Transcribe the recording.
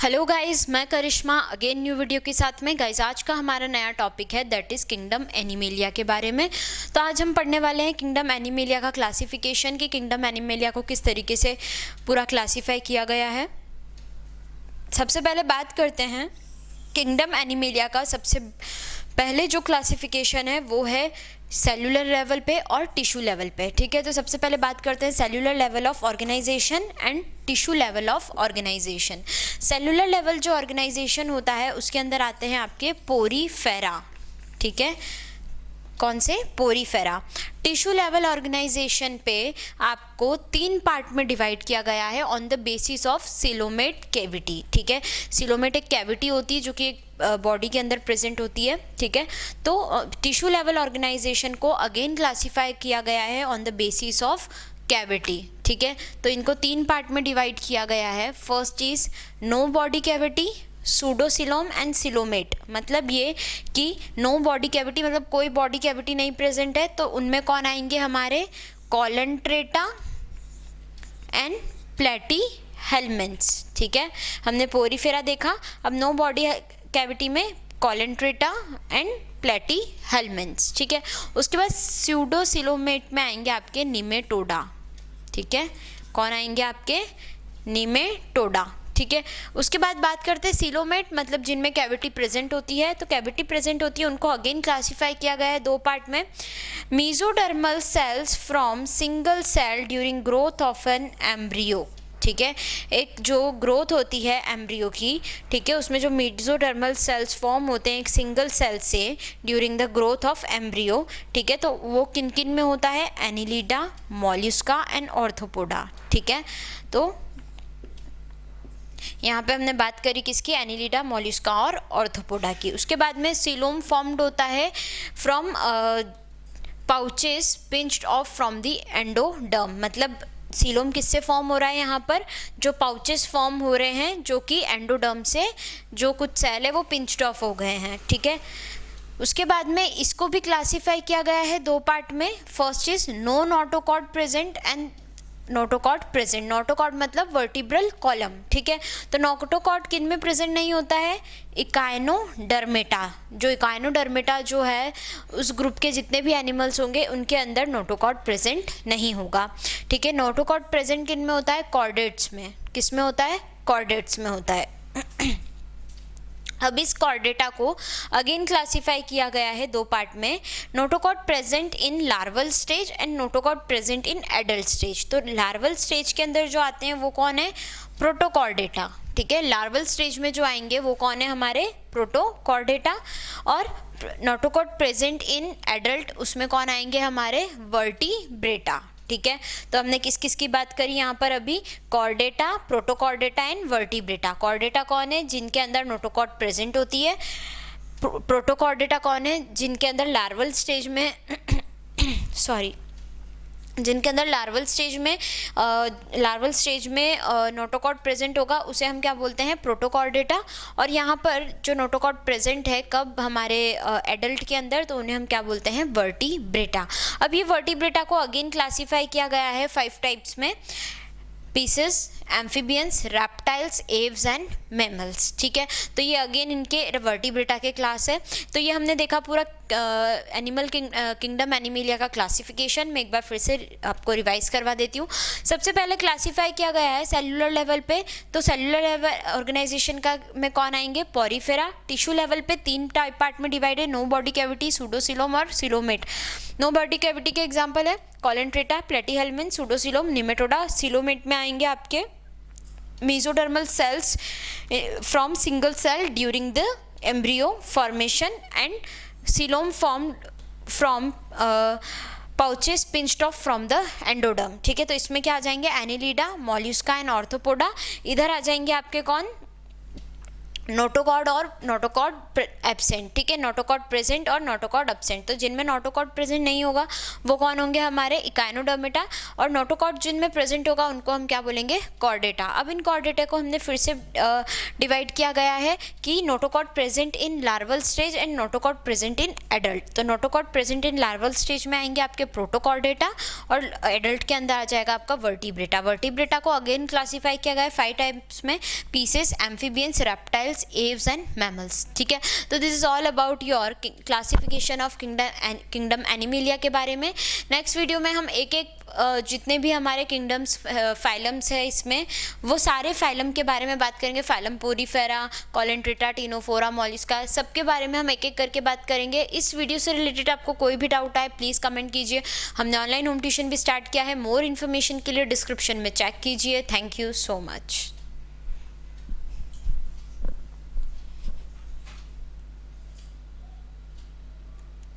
Hello guys, मैं करिश्मा again new video के साथ में। गाइस, आज का हमारा नया टॉपिक है दैट इज़ किंगडम एनिमेलिया के बारे में। तो आज हम पढ़ने वाले हैं किंगडम एनिमेलिया का क्लासिफिकेशन, कि किंगडम एनिमेलिया को किस तरीके से पूरा क्लासीफाई किया गया है। सबसे पहले बात करते हैं किंगडम एनिमेलिया का। सबसे पहले जो क्लासिफिकेशन है वो है सेलुलर लेवल पे और टिश्यू लेवल पे। ठीक है, तो सबसे पहले बात करते हैं cellular level of organisation and tissue level of organisation. Cellular level जो ऑर्गेनाइजेशन होता है उसके अंदर आते हैं आपके पोरीफेरा। ठीक है, कौन से? पोरीफेरा। टिश्यू लेवल ऑर्गेनाइजेशन पे आपको 3 पार्ट में डिवाइड किया गया है on the basis of coelomate cavity. ठीक है, सिलोमेट एक कैविटी होती है जो कि एक बॉडी के अंदर प्रेजेंट होती है। ठीक है, तो टिश्यू लेवल ऑर्गेनाइजेशन को अगेन क्लासीफाई किया गया है on the basis of cavity. ठीक है, तो इनको 3 पार्ट में डिवाइड किया गया है। First is no body cavity, pseudocoelom and coelomate. मतलब ये कि नो बॉडी कैविटी मतलब कोई बॉडी कैविटी नहीं प्रेजेंट है, तो उनमें कौन आएंगे? हमारे कॉलंट्रेटा एंड प्लेटीहेल्मिन्थ्स। ठीक है, हमने पोरीफेरा देखा, अब नो बॉडी कैविटी में कॉलंट्रेटा एंड प्लेटीहेल्मिन्थ्स। ठीक है, उसके बाद सूडोसिलोमेट में आएंगे आपके निमेटोडा। ठीक है, कौन आएंगे? आपके निमेटोडा। ठीक है, उसके बाद बात करते हैं सिलोमेट, मतलब जिनमें कैविटी प्रेजेंट होती है। तो कैविटी प्रेजेंट होती है उनको अगेन क्लासीफाई किया गया है 2 पार्ट में। Mesodermal cells from single cell during growth of an embryo. ठीक है, एक जो ग्रोथ होती है एम्ब्रियो की, ठीक है, उसमें जो मीजोडर्मल सेल्स फॉर्म होते हैं एक सिंगल सेल से during the growth of embryo. ठीक है, तो वो किन किन में होता है? Annelida, Mollusca and Arthropoda. ठीक है, तो यहाँ पे हमने बात करी किसकी? एनिलिडा, मॉल्युस्का और ऑर्थोपोडा की। उसके बाद में सिलोम फॉर्म्ड होता है from pouches pinched off from the endoderm. मतलब सीलोम किससे फॉर्म हो रहा है? यहाँ पर जो पाउचेस फॉर्म हो रहे हैं जो कि एंडोडर्म से जो कुछ सेल है वो पिंच्ड ऑफ हो गए हैं। ठीक है, उसके बाद में इसको भी क्लासीफाई किया गया है 2 पार्ट में। First is no notochord present and notochord present. Notochord मतलब वर्टिब्रल कॉलम। ठीक है, तो नोटोकॉर्ड किन में प्रेजेंट नहीं होता है? इकाइनोडर्मेटा। जो इकाइनोडर्मेटा जो है उस ग्रुप के जितने भी एनिमल्स होंगे उनके अंदर नोटोकॉर्ड प्रेजेंट नहीं होगा। ठीक है, नोटोकॉर्ड प्रेजेंट किन में होता है? कॉर्डेट्स में। किस में होता है? कॉर्डेट्स में होता है। अब इस कॉर्डेटा को अगेन क्लासीफाई किया गया है 2 पार्ट में। Notochord present in larval stage and notochord present in adult stage. तो लार्वल स्टेज के अंदर जो आते हैं वो कौन है? प्रोटोकॉर्डेटा। ठीक है, लार्वल स्टेज में जो आएंगे वो कौन है? हमारे प्रोटोकॉर्डेटा। और नोटोकॉर्ड प्रेजेंट इन एडल्ट उसमें कौन आएंगे? हमारे वर्टिब्रेटा। ठीक है, तो हमने किस किस की बात करी यहाँ पर अभी? Chordata, Protochordata and vertebrata. Chordata कौन है? जिनके अंदर नोटोकॉर्ड प्रेजेंट होती है। प्रोटोकॉर्डेटा कौन है? जिनके अंदर लार्वल स्टेज में जिनके अंदर लार्वल स्टेज में नोटोकॉर्ड प्रेजेंट होगा उसे हम क्या बोलते हैं? प्रोटोकॉर्डेटा। और यहाँ पर जो नोटोकॉर्ड प्रेजेंट है कब? हमारे एडल्ट के अंदर, तो उन्हें हम क्या बोलते हैं? वर्टिब्रेटा। अब ये वर्टिब्रेटा को अगेन क्लासीफाई किया गया है 5 टाइप्स में: pieces, amphibians, reptiles, Aves and mammals. ठीक है, तो ये अगेन इनके वर्टिब्रेटा के क्लास है। तो ये हमने देखा पूरा एनिमल किंगडम एनिमेलिया का क्लासिफिकेशन। मैं एक बार फिर से आपको रिवाइज करवा देती हूँ। सबसे पहले क्लासीफाई किया गया है सेलुलर लेवल पे। तो सेलुलर लेवल ऑर्गेनाइजेशन का में कौन आएंगे? पोरीफेरा। टिश्यू लेवल पे 3 पार्ट में डिवाइड है: नो बॉडी कैविटी, सूडोसिलोम और सिलोमेट। नो बॉडी कैविटी के एग्जाम्पल है Coelenterata, Platyhelminth, pseudocoelom, Nematoda. Coelomate में आएंगे आपके mesodermal cells from single cell during the embryo formation and coelom formed from pouches pinched off from the endoderm. ठीक है, तो इसमें क्या आ जाएंगे? Annelida, Mollusca and Arthropoda. इधर आ जाएंगे आपके कौन? नोटोकॉर्ड और नोटोकॉर्ड एब्सेंट, ठीक है, नोटोकॉर्ड प्रेजेंट और नोटोकॉर्ड एब्सेंट। तो जिनमें नोटोकॉर्ड प्रेजेंट नहीं होगा वो कौन होंगे हमारे इकाइनोडर्मेटा, और नोटोकॉर्ड जिनमें प्रेजेंट होगा उनको हम क्या बोलेंगे, कॉर्डेटा। अब इन कॉर्डेटा को हमने फिर से डिवाइड किया गया है कि notochord present in larval stage and notochord present in adult. तो notochord present in larval stage में आएंगे आपके प्रोटोकॉर्डेटा, और एडल्ट के अंदर आ जाएगा आपका वर्टिब्रेटा। वर्टिब्रेटा को अगेन क्लासीफाई किया गया है 5 टाइप्स में, pieces, amphibians, reptiles, Aves and mammals, ठीक है। तो this is all about your classification of kingdom animalia के बारे में। नेक्स्ट वीडियो में हम एक एक जितने भी हमारे किंगडम्स फाइलम्स है इसमें, वो सारे फाइलम के बारे में बात करेंगे। फाइलम पोरीफेरा, कॉलेंट्रेटा, टिनोफोरा, मॉलिस्का, सबके बारे में हम एक एक करके बात करेंगे। इस वीडियो से रिलेटेड आपको कोई भी डाउट आए प्लीज़ कमेंट कीजिए। हमने ऑनलाइन होम ट्यूशन भी स्टार्ट किया है, मोर इन्फॉर्मेशन के लिए डिस्क्रिप्शन में चेक कीजिए। Thank you so much.